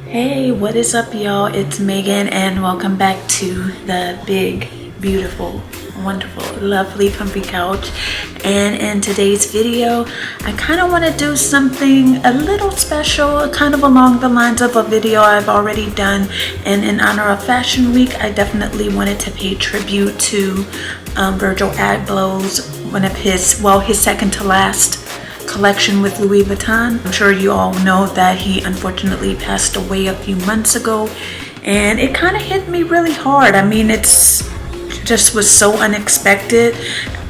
Hey, what is up, y'all? It's Megan, and welcome back to the big, beautiful, wonderful, lovely, comfy couch. And in today's video, I kind of want to do something a little special, kind of along the lines of a video I've already done. And in honor of Fashion Week, I definitely wanted to pay tribute to Virgil Abloh's his second to last collection with Louis Vuitton. I'm sure you all know that he unfortunately passed away a few months ago, and it kind of hit me really hard. I mean, it's just was so unexpected.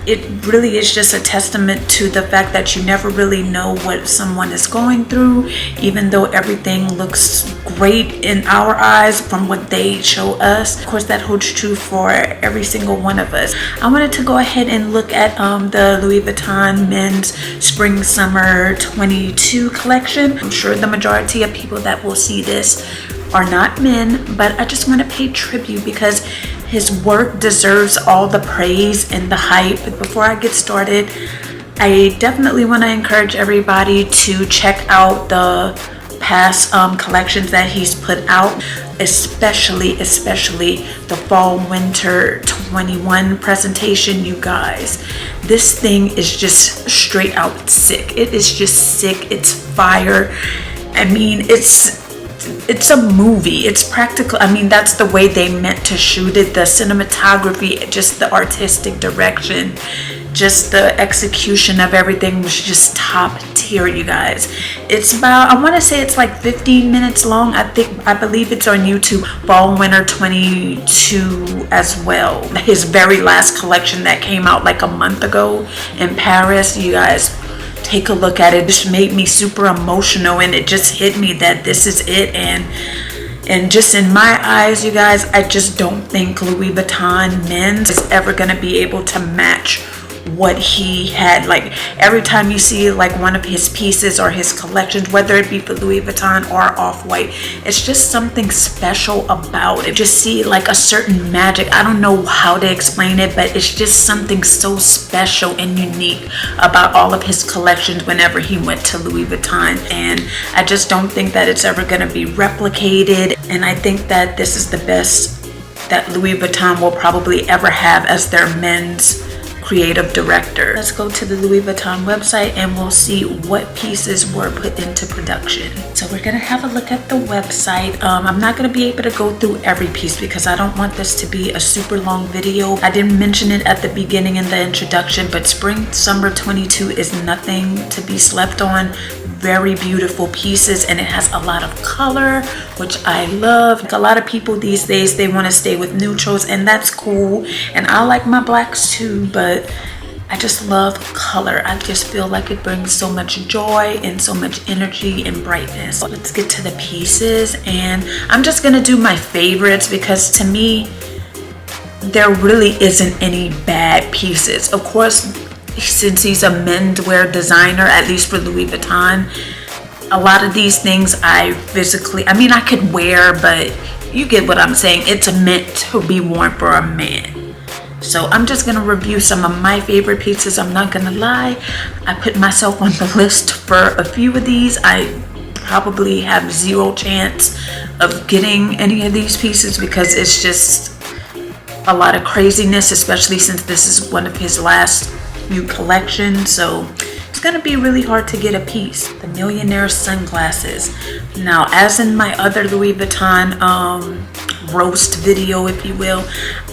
It really is just a testament to the fact that you never really know what someone is going through, even though everything looks great in our eyes from what they show us. Of course, that holds true for every single one of us. I wanted to go ahead and look at the Louis Vuitton men's spring summer 22 collection. I'm sure the majority of people that will see this are not men, but I just want to pay tribute because his work deserves all the praise and the hype. But before I get started, I definitely want to encourage everybody to check out the past collections that he's put out, especially the fall winter 21 presentation. You guys, this thing is just straight out sick. It is just sick. It's fire. I mean, it's a movie. It's practical. I mean, that's the way they meant to shoot it. The cinematography, just the artistic direction, just the execution of everything was just top tier, you guys. It's about, I want to say it's like 15 minutes long. I believe it's on YouTube. Fall winter 22 as well. His very last collection that came out like a month ago in Paris. You guys, take a look at it. It just made me super emotional, and it just hit me that this is it. And just in my eyes, you guys, I just don't think Louis Vuitton men's is ever going to be able to match what he had. Like, every time you see like one of his pieces or his collections, whether it be for Louis Vuitton or Off-White, it's just something special about it. Just see like a certain magic. I don't know how to explain it, but it's just something so special and unique about all of his collections whenever he went to Louis Vuitton. And I just don't think that it's ever going to be replicated. And I think that this is the best that Louis Vuitton will probably ever have as their men's creative director. Let's go to the Louis Vuitton website and we'll see what pieces were put into production. So we're gonna have a look at the website. I'm not gonna be able to go through every piece because I don't want this to be a super long video. I didn't mention it at the beginning in the introduction, but spring summer 22 is nothing to be slept on. Very beautiful pieces, and it has a lot of color, which I love. Like, a lot of people these days, they want to stay with neutrals, and that's cool, and I like my blacks too, but I just love color. I just feel like it brings so much joy and so much energy and brightness. Let's get to the pieces, and I'm just gonna do my favorites because to me there really isn't any bad pieces. Of course, since he's a menswear designer, at least for Louis Vuitton, a lot of these things I mean, I could wear, but you get what I'm saying. It's meant to be worn for a man. So I'm just gonna review some of my favorite pieces. I'm not gonna lie, I put myself on the list for a few of these. I probably have zero chance of getting any of these pieces because it's just a lot of craziness, especially since this is one of his last new collection, so it's gonna be really hard to get a piece. The millionaire sunglasses. Now, as in my other Louis Vuitton roast video, if you will,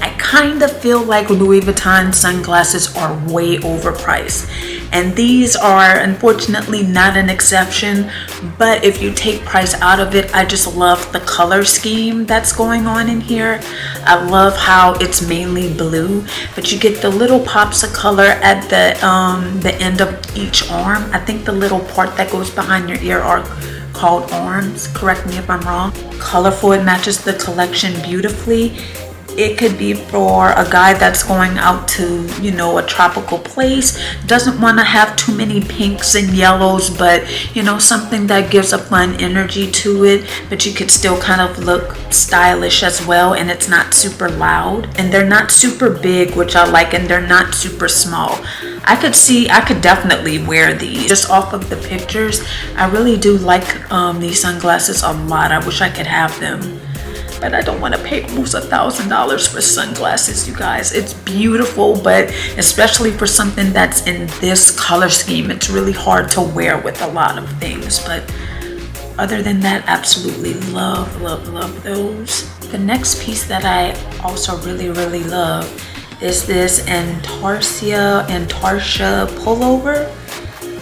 I kind of feel like Louis Vuitton sunglasses are way overpriced, and these are unfortunately not an exception. But if you take price out of it, I just love the color scheme that's going on in here. I love how it's mainly blue, but you get the little pops of color at the end of each arm. I think the little part that goes behind your ear are called arms. Correct me if I'm wrong. Colorful, it matches the collection beautifully. It could be for a guy that's going out to, you know, a tropical place, doesn't want to have too many pinks and yellows, but you know, something that gives a fun energy to it, but you could still kind of look stylish as well, and it's not super loud, and they're not super big, which I like, and they're not super small. I could definitely wear these just off of the pictures. I really do like these sunglasses a lot. I wish I could have them, but I don't want to pay almost $1,000 for sunglasses, you guys. It's beautiful, but especially for something that's in this color scheme, it's really hard to wear with a lot of things. But other than that, absolutely love, love, love those. The next piece that I also really, really love is this Antarcia pullover.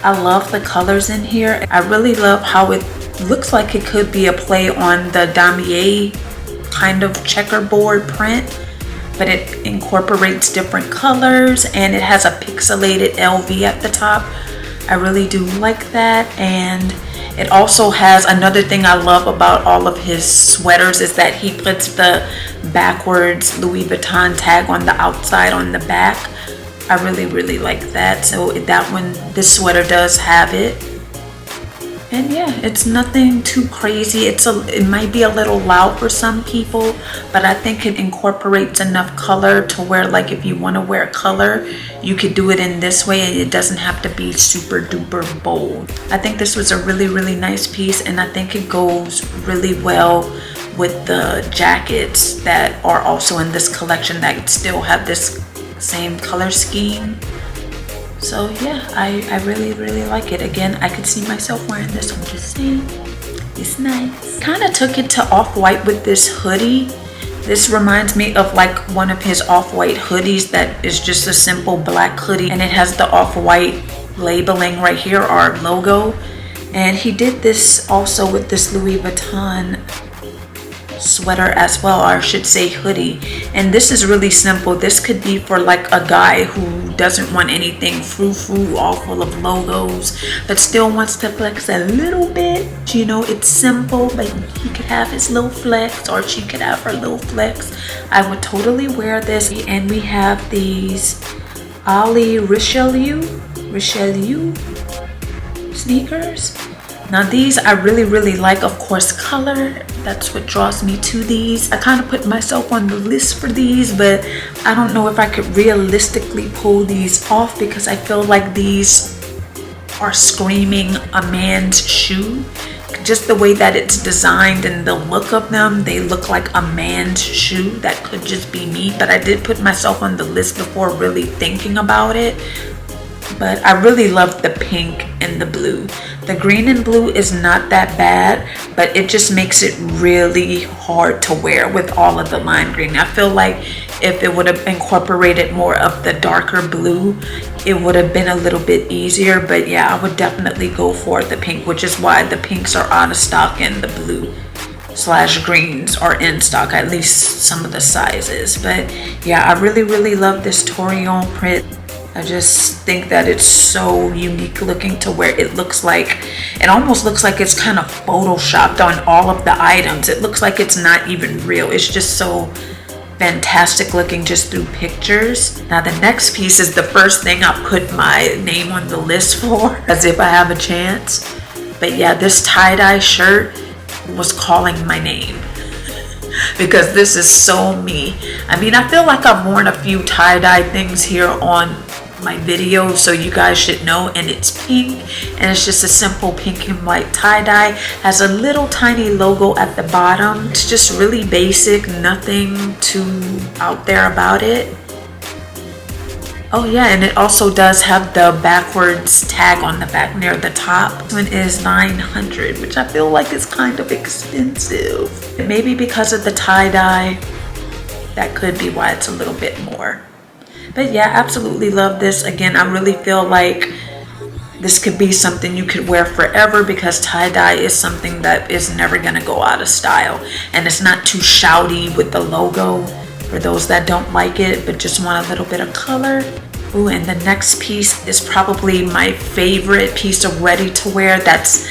I love the colors in here. I really love how it looks like it could be a play on the damier kind of checkerboard print, but it incorporates different colors and it has a pixelated LV at the top. I really do like that. And it also has another thing I love about all of his sweaters is that he puts the backwards Louis Vuitton tag on the outside on the back. I really, really like that. So that one, this sweater does have it. And yeah, it's nothing too crazy. It might be a little loud for some people, but I think it incorporates enough color to where, like, if you want to wear color, you could do it in this way and it doesn't have to be super duper bold. I think this was a really, really nice piece, and I think it goes really well with the jackets that are also in this collection that still have this same color scheme. So yeah, I really, really like it. Again, I could see myself wearing this one, just saying. It's nice. Kind of took it to off-white with this hoodie. This reminds me of like one of his off-white hoodies that is just a simple black hoodie, and it has the off-white labeling right here, our logo. And he did this also with this Louis Vuitton sweater as well, or I should say hoodie. And this is really simple. This could be for like a guy who doesn't want anything frou-frou all full of logos, but still wants to flex a little bit. You know, it's simple, but he could have his little flex, or she could have her little flex. I would totally wear this. And we have these Ali Richelieu sneakers. Now these I really, really like. Of course, color, that's what draws me to these. I kind of put myself on the list for these, but I don't know if I could realistically pull these off, because I feel like these are screaming a man's shoe. Just the way that it's designed and the look of them, they look like a man's shoe. That could just be me, but I did put myself on the list before really thinking about it. But I really love the pink and the blue. The green and blue is not that bad, but it just makes it really hard to wear with all of the lime green. I feel like if it would have incorporated more of the darker blue, it would have been a little bit easier. But yeah, I would definitely go for the pink, which is why the pinks are out of stock and the blue / greens are in stock, at least some of the sizes. But yeah, I really, really love this Torillon print. I just think that it's so unique looking to where it looks like, it almost looks like it's kind of photoshopped on all of the items. It looks like it's not even real. It's just so fantastic looking just through pictures. Now the next piece is the first thing I put my name on the list for, as if I have a chance. But yeah, this tie-dye shirt was calling my name. Because this is so me. I mean, I feel like I've worn a few tie-dye things here on my video, so you guys should know. And it's pink, and it's just a simple pink and white tie-dye. Has a little tiny logo at the bottom. It's just really basic, nothing too out there about it. Oh yeah, and it also does have the backwards tag on the back near the top. This one is $900, which I feel like is kind of expensive. Maybe because of the tie-dye, that could be why it's a little bit more. But yeah, absolutely love this. Again, I really feel like this could be something you could wear forever, because tie-dye is something that is never gonna go out of style. And it's not too shouty with the logo for those that don't like it, but just want a little bit of color. Ooh, and the next piece is probably my favorite piece of ready to wear. That's,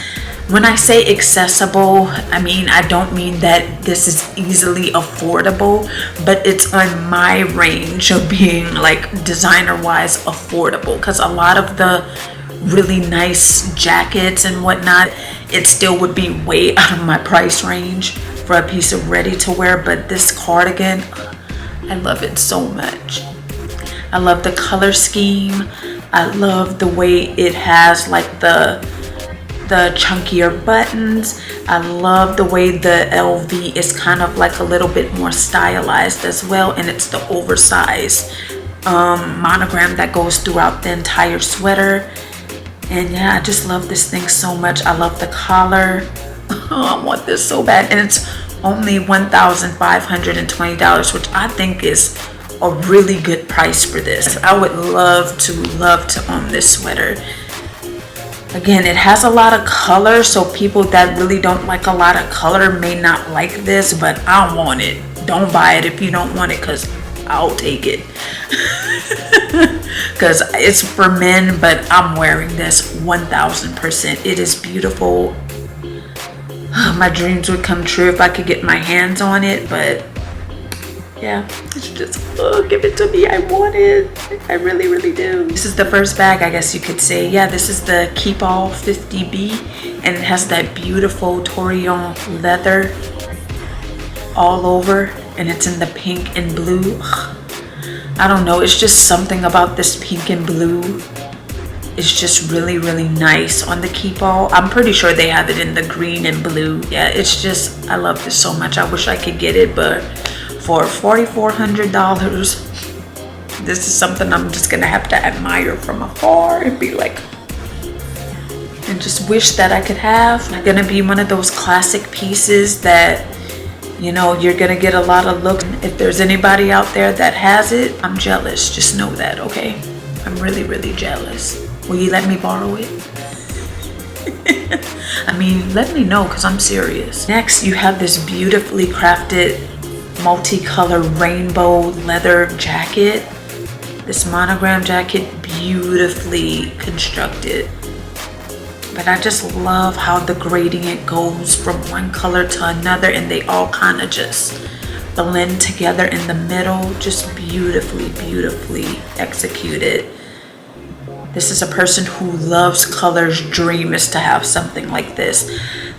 When I say accessible, I mean, I don't mean that this is easily affordable, but it's on my range of being like designer wise affordable, because a lot of the really nice jackets and whatnot, it still would be way out of my price range for a piece of ready to wear. But this cardigan, I love it so much. I love the color scheme. I love the way it has like the chunkier buttons. I love the way the LV is kind of like a little bit more stylized as well, and it's the oversized monogram that goes throughout the entire sweater. And yeah, I just love this thing so much. I love the collar. I want this so bad, and it's only $1,520, which I think is a really good price for this. I would love to own this sweater. Again, it has a lot of color, so people that really don't like a lot of color may not like this, but I want it. Don't buy it if you don't want it, because I'll take it. Because it's for men, but I'm wearing this 1000%. It is beautiful. My dreams would come true if I could get my hands on it, but yeah, it's just, give it to me. I want it. I really, really do. This is the first bag, I guess you could say. Yeah, this is the Keep All 50B, and it has that beautiful Torillon leather all over, and it's in the pink and blue. I don't know, it's just something about this pink and blue. It's just really, really nice on the Keep All. I'm pretty sure they have it in the green and blue. Yeah, it's just, I love this so much. I wish I could get it, but for $4,400, this is something I'm just gonna have to admire from afar and be like, and just wish that I could have. It's gonna be one of those classic pieces that, you know, you're gonna get a lot of looks. If there's anybody out there that has it, I'm jealous. Just know that, okay? I'm really, really jealous. Will you let me borrow it? I mean, let me know, because I'm serious. Next, you have this beautifully crafted multicolor rainbow leather jacket. This monogram jacket, beautifully constructed. But I just love how the gradient goes from one color to another, and they all kind of just blend together in the middle. Just beautifully, beautifully executed. This is a person who loves colors' dream is to have something like this.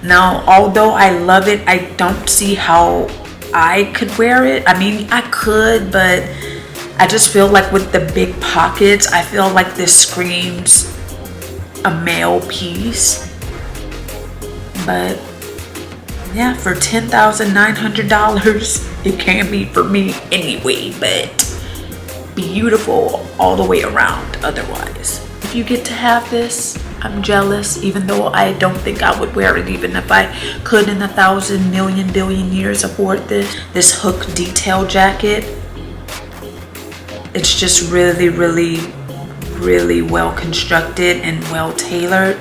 Now, although I love it, I don't see how I could wear it. I mean, I could, but I just feel like with the big pockets, I feel like this screams a male piece. But yeah, for $10,900, it can be for me anyway, but beautiful all the way around otherwise. If you get to have this, I'm jealous, even though I don't think I would wear it even if I could in 1,000 million billion years afford this. This hook detail jacket, it's just really, really, really well constructed and well tailored.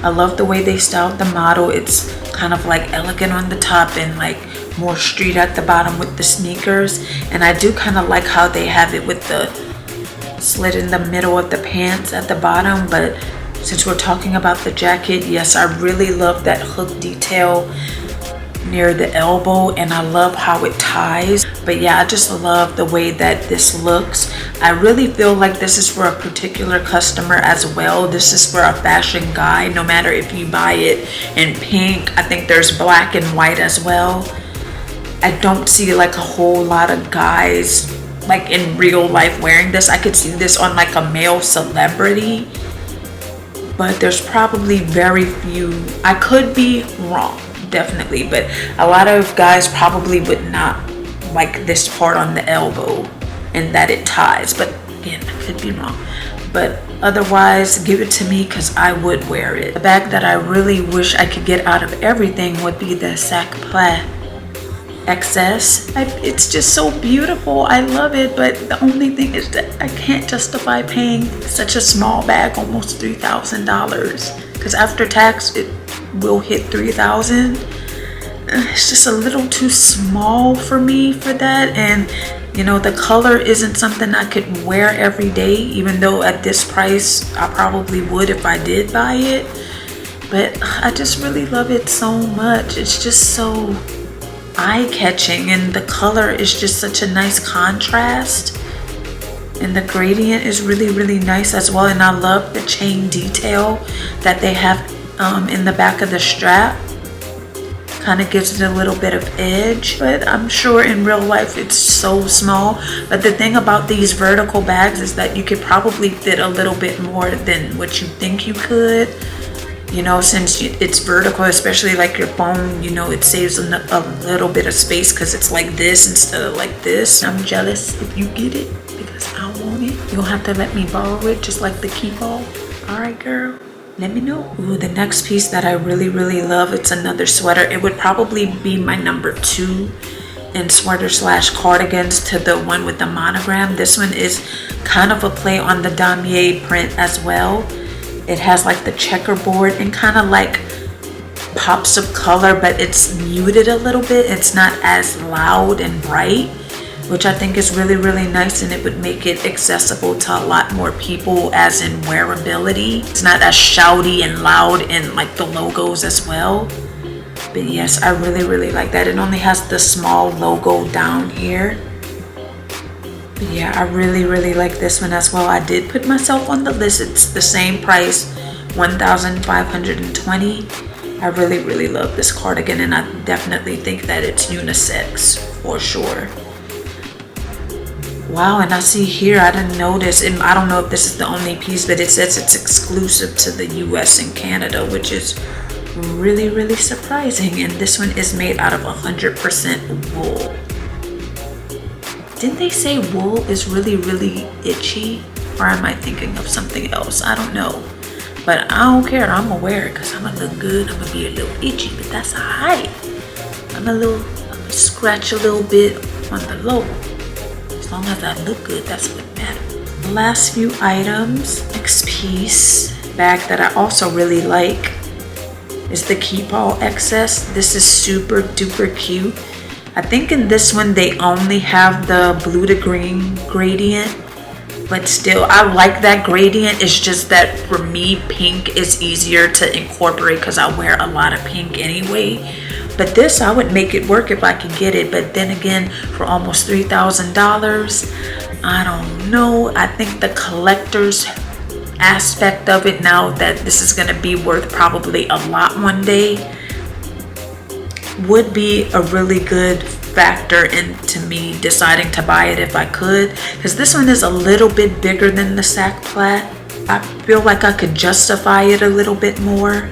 I love the way they styled the model. It's kind of like elegant on the top and like more street at the bottom with the sneakers. And I do kind of like how they have it with the slit in the middle of the pants at the bottom. But since we're talking about the jacket, yes, I really love that hook detail near the elbow, and I love how it ties. But yeah, I just love the way that this looks. I really feel like this is for a particular customer as well. This is for a fashion guy, no matter if you buy it in pink. I think there's black and white as well. I don't see like a whole lot of guys like in real life wearing this. I could see this on like a male celebrity, but there's probably very few. I could be wrong, definitely, but a lot of guys probably would not like this part on the elbow and that it ties. But again, I could be wrong, but otherwise give it to me because I would wear it. The bag that I really wish I could get out of everything would be the Sac Plat XS. It's just so beautiful. I love it, but the only thing is that I can't justify paying such a small bag, almost $3,000, because after tax it will hit $3,000. It's just a little too small for me for that, and you know, the color isn't something I could wear every day, even though at this price I probably would if I did buy it. but I just really love it so much. It's just so eye-catching, and the color is just such a nice contrast, and the gradient is really, really nice as well. And I love the chain detail that they have in the back of the strap. Kind of gives it a little bit of edge, but I'm sure in real life it's so small. But the thing about these vertical bags is that you could probably fit a little bit more than what you think you could, you know, since it's vertical, especially like your phone, you know, it saves a little bit of space because it's like this instead of like this. I'm jealous if you get it because I want it. You'll have to let me borrow it, just like the key ball. All right, girl. Let me know. Ooh, the next piece that I really, really love, it's another sweater. It would probably be my number 2 in sweater / cardigans to the one with the monogram. This one is kind of a play on the damier print as well. It has like the checkerboard and kind of like pops of color, but it's muted a little bit. It's not as loud and bright, which I think is really, really nice, and it would make it accessible to a lot more people as in wearability. It's not as shouty and loud and like the logos as well. But yes, I really, really like that. It only has the small logo down here. But yeah, I really, really like this one as well. I did put myself on the list. It's the same price, $1,520. I really, really love this cardigan, and I definitely think that it's unisex for sure. Wow, and I see here, I didn't notice, and I don't know if this is the only piece, but it says it's exclusive to the US and Canada, which is really, really surprising. And this one is made out of 100% wool. Didn't they say wool is really, really itchy? Or am I thinking of something else? I don't know. But I don't care, I'm gonna wear it because I'm gonna look good. I'm gonna be a little itchy, but that's all right. I'm gonna scratch a little bit on the low. As long as I look good, that's what matters. The last few items, next piece, bag that I also really like is the Keep All XS. This is super duper cute. I think in this one they only have the blue to green gradient, but still I like that gradient. It's just that for me, pink is easier to incorporate because I wear a lot of pink anyway. But this, I would make it work if I could get it. But then again, for almost $3,000, I don't know. I think the collector's aspect of it, now that this is going to be worth probably a lot one day, would be a really good factor into me deciding to buy it if I could. Because this one is a little bit bigger than the sack plat. I feel like I could justify it a little bit more.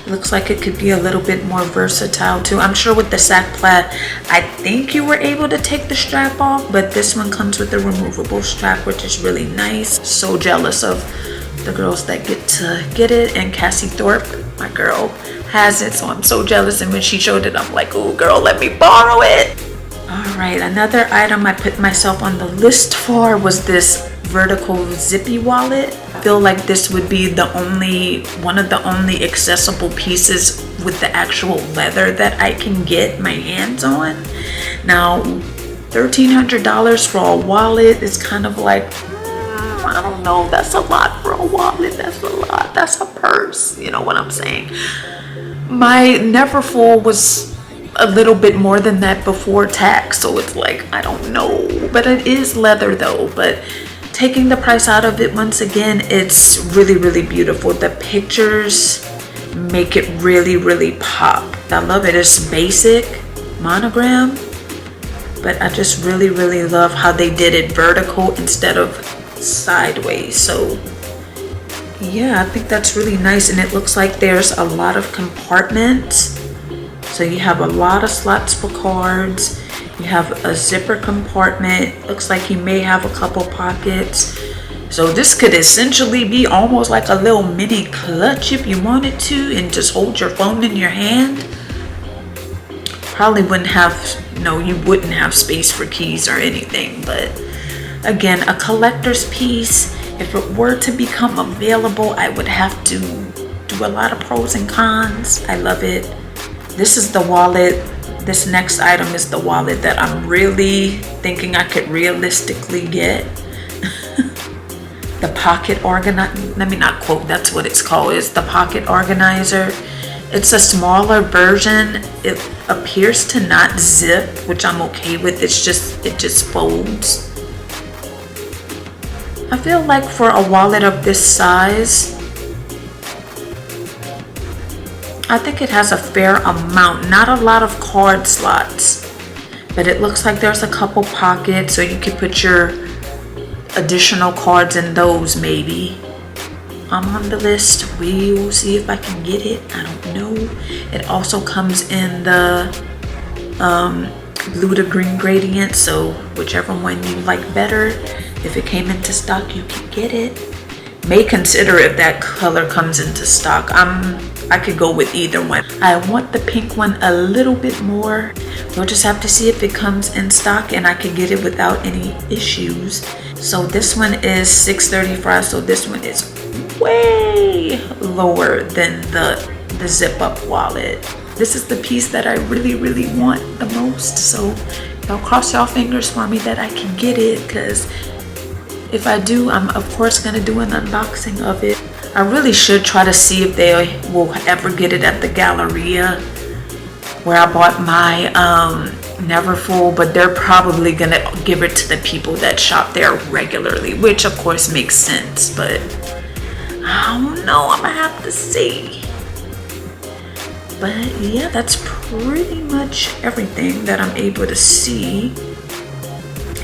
Looks like it could be a little bit more versatile too. I'm sure with the sack plat, I think you were able to take the strap off, but this one comes with a removable strap, which is really nice. So jealous of the girls that get to get it, and Cassie Thorpe, my girl, has it, so I'm so jealous. And when she showed it, I'm like, oh girl, let me borrow it. All right, another item I put myself on the list for was this vertical zippy wallet. I feel like this would be one of the only accessible pieces with the actual leather that I can get my hands on. Now, $1,300 for a wallet is kind of like, I don't know, that's a lot for a wallet. That's a lot. That's a purse, you know what I'm saying? My Neverfull was a little bit more than that before tax, so it's like, I don't know, but it is leather though. But taking the price out of it, once again, it's really, really beautiful. The pictures make it really, really pop. I love it. It's basic monogram, but I just really, really love how they did it vertical instead of sideways. So yeah, I think that's really nice. And it looks like there's a lot of compartments, so you have a lot of slots for cards. You have a zipper compartment. Looks like you may have a couple pockets. So this could essentially be almost like a little mini clutch if you wanted to, and just hold your phone in your hand. Probably wouldn't have, no, you wouldn't have space for keys or anything. But again, a collector's piece. If it were to become available, I would have to do a lot of pros and cons. I love it. This is the wallet. This next item is the wallet that I'm really thinking I could realistically get. the pocket organizer. Let me not quote, that's what it's called. It's the pocket organizer. It's a smaller version. It appears to not zip, which I'm okay with. It just folds. I feel like for a wallet of this size, I think it has a fair amount. Not a lot of card slots, but it looks like there's a couple pockets, so you could put your additional cards in those maybe. I'm on the list. We will see if I can get it. I don't know. It also comes in the blue to green gradient, so whichever one you like better. If it came into stock, you can get it. May consider if that color comes into stock. I could go with either one. I want the pink one a little bit more. We'll just have to see if it comes in stock and I can get it without any issues. So this one is $6.35, so this one is way lower than the zip up wallet. This is the piece that I really want the most, so y'all cross y'all fingers for me that I can get it, because if I do, I'm of course gonna do an unboxing of it. I really should try to see if they will ever get it at the Galleria where I bought my Neverfull, but they're probably gonna give it to the people that shop there regularly, which of course makes sense, but I don't know, I'm gonna have to see. But yeah, that's pretty much everything that I'm able to see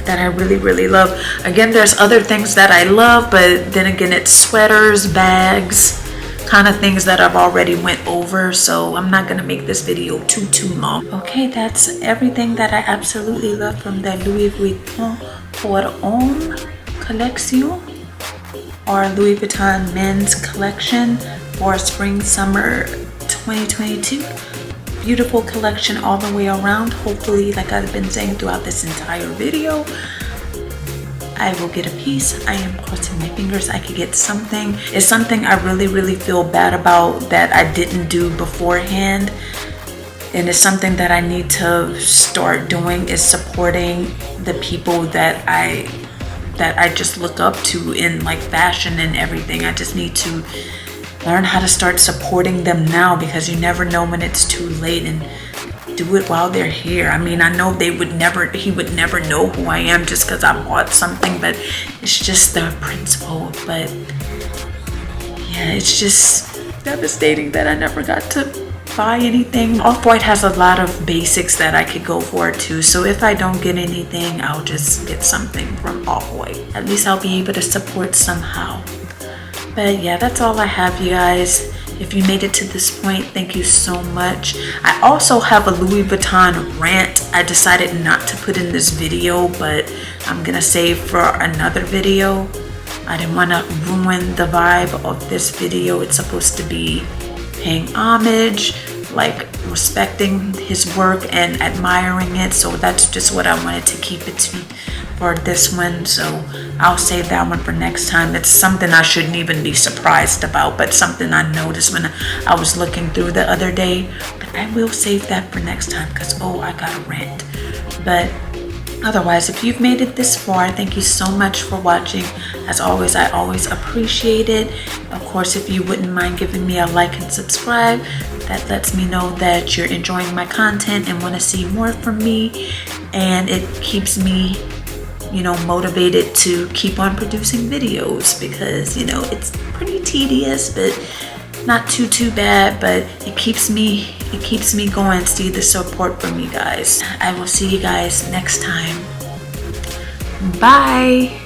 that I really love. Again, there's other things that I love, but then again, it's sweaters, bags, kind of things that I've already went over, so I'm not gonna make this video too long. Okay, that's everything that I absolutely love from the Louis Vuitton pour homme collection, or Louis Vuitton men's collection for spring summer 2022. Beautiful collection all the way around. Hopefully, like I've been saying throughout this entire video, I will get a piece. I am crossing my fingers I could get something. It's something I really feel bad about that I didn't do beforehand, and it's something that I need to start doing, is supporting the people that I just look up to in like fashion and everything. I just need to learn how to start supporting them now, because you never know when it's too late, and do it while they're here. I mean, I know he would never know who I am just because I bought something, but it's just the principle. But yeah, it's just devastating that I never got to buy anything. Off-White has a lot of basics that I could go for too, so if I don't get anything, I'll just get something from Off-White. At least I'll be able to support somehow. But yeah, that's all I have, you guys. If you made it to this point, thank you so much. I also have a Louis Vuitton rant I decided not to put in this video, but I'm gonna save for another video. I didn't want to ruin the vibe of this video. It's supposed to be paying homage, like respecting his work and admiring it, so that's just what I wanted to keep it to for this one. So I'll save that one for next time. It's something I shouldn't even be surprised about, but something I noticed when I was looking through the other day. But I will save that for next time, because oh, I got a rant. But otherwise, if you've made it this far, thank you so much for watching. As always, I always appreciate it. Of course, if you wouldn't mind giving me a like and subscribe, that lets me know that you're enjoying my content and want to see more from me, and it keeps me, you know, motivated to keep on producing videos, because you know it's pretty tedious, but not too bad. But it keeps me going. See the support from you guys. I will see you guys next time. Bye.